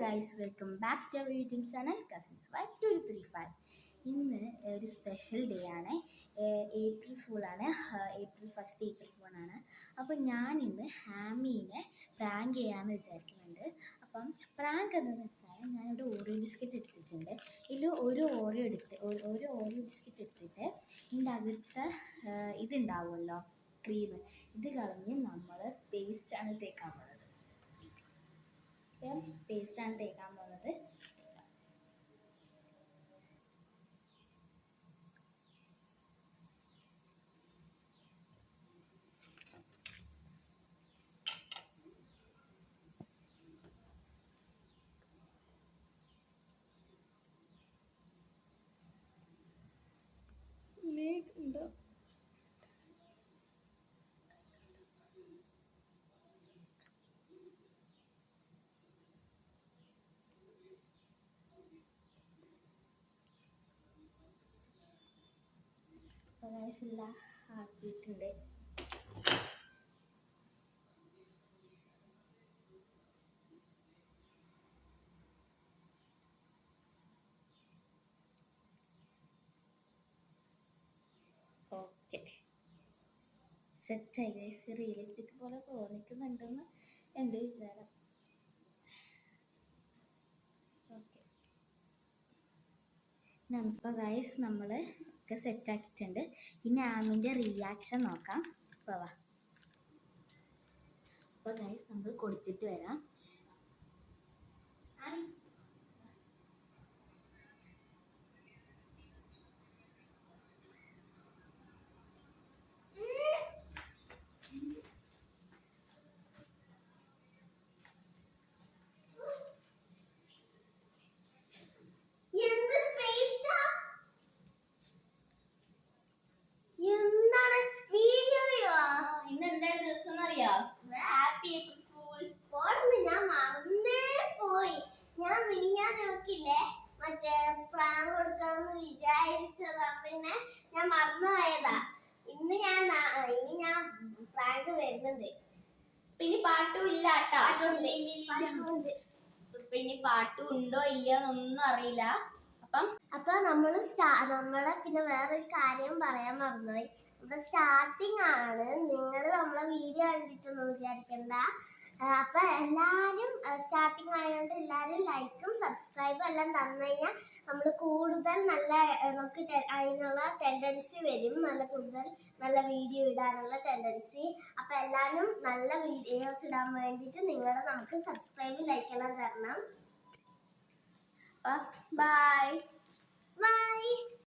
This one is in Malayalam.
Guys, welcome back to our YouTube channel cousins 5235. ഇന്ന് ഒരു സ്പെഷ്യൽ ഡേ ആണ്. ഏപ്രിൽ ഫൂളാണ്. ഏപ്രിൽ ഫൂളാണ്. അപ്പം ഞാൻ ഇന്ന് ഹാമീനെ പ്രാങ്ക് ചെയ്യാമെന്ന് വിചാരിക്കുന്നുണ്ട്. അപ്പം പ്രാങ്ക് എന്താണെന്ന് വെച്ചാൽ ഞാനിവിടെ ഓറിയോ ബിസ്ക്കറ്റ് എടുത്തിട്ടുണ്ട്. ഇതിൽ ഒരു ഓറിയോ ബിസ്ക്കറ്റ് എടുത്തിട്ട് ഇതിൻ്റെ അകത്ത് ഇതുണ്ടാവുമല്ലോ, ക്രീം, ഇത് കളഞ്ഞ് നമ്മൾ പേസ്റ്റാണ് തേക്കാൻ പോകുന്നത്. പേസ്റ്റാണ് തേക്കാൻ പോകുന്നത്. എല്ലാം ആക്കിയിട്ടുണ്ട്. ഓക്കെ, സെറ്റായി ഗൈസ്. റിയലിസ്റ്റിക് പോലെ തോന്നിക്കുന്നുണ്ടെന്ന് എൻ്റെ വിചാരം. ഓക്കെ, ഇപ്പോൾ ഗൈസ് നമ്മൾ ഒക്കെ സെറ്റാക്കിയിട്ടുണ്ട്. ഇനി ആമിൻ്റെ റിയാക്ഷൻ നോക്കാം. പോവാ. അപ്പോൾ ഗൈസ് നമ്മൾ കൊടുത്തിട്ട് വരാം. Happy April fool. ഞാൻ മറന്നേ പോയി. ഞാൻ മിനിഞ്ഞാന്ന് നോക്കില്ലേ മറ്റേ പ്രാങ്ക് കൊടുക്കാന്ന് വിചാരിച്ചതാ, പിന്നെ ഞാൻ മറന്നുപോയതാ. ഇനി ഞാൻ പ്രാങ്ക് വരുന്നുണ്ട്. പിന്നെ പാട്ടും ഇല്ല കേട്ടോ. പിന്നെ പാട്ടും ഉണ്ടോ ഇല്ലയെന്നൊന്നും അറിയില്ല. അപ്പൊ നമ്മള് പിന്നെ വേറൊരു കാര്യം പറയാൻ മറന്നുപോയി. അപ്പൊ സ്റ്റാർട്ടിങ് ആണ്. നിങ്ങൾ നമ്മളെ വീഡിയോ കണ്ടിട്ടൊന്നും വിചാരിക്കണ്ട. അപ്പൊ എല്ലാരും സ്റ്റാർട്ടിങ് ആയതുകൊണ്ട് എല്ലാരും ലൈക്കും സബ്സ്ക്രൈബും എല്ലാം തന്നു കഴിഞ്ഞാൽ നമ്മൾ കൂടുതൽ നമുക്ക് അതിനുള്ള ടെൻഡൻസി വരും. കൂടുതൽ നല്ല വീഡിയോ ഇടാനുള്ള ടെൻഡൻസി. അപ്പൊ എല്ലാരും നല്ല വീഡിയോസ് ഇടാൻ വേണ്ടിയിട്ട് നിങ്ങൾ നമുക്ക് സബ്സ്ക്രൈബ് ലൈക്ക് എല്ലാം തരണം. ബൈ.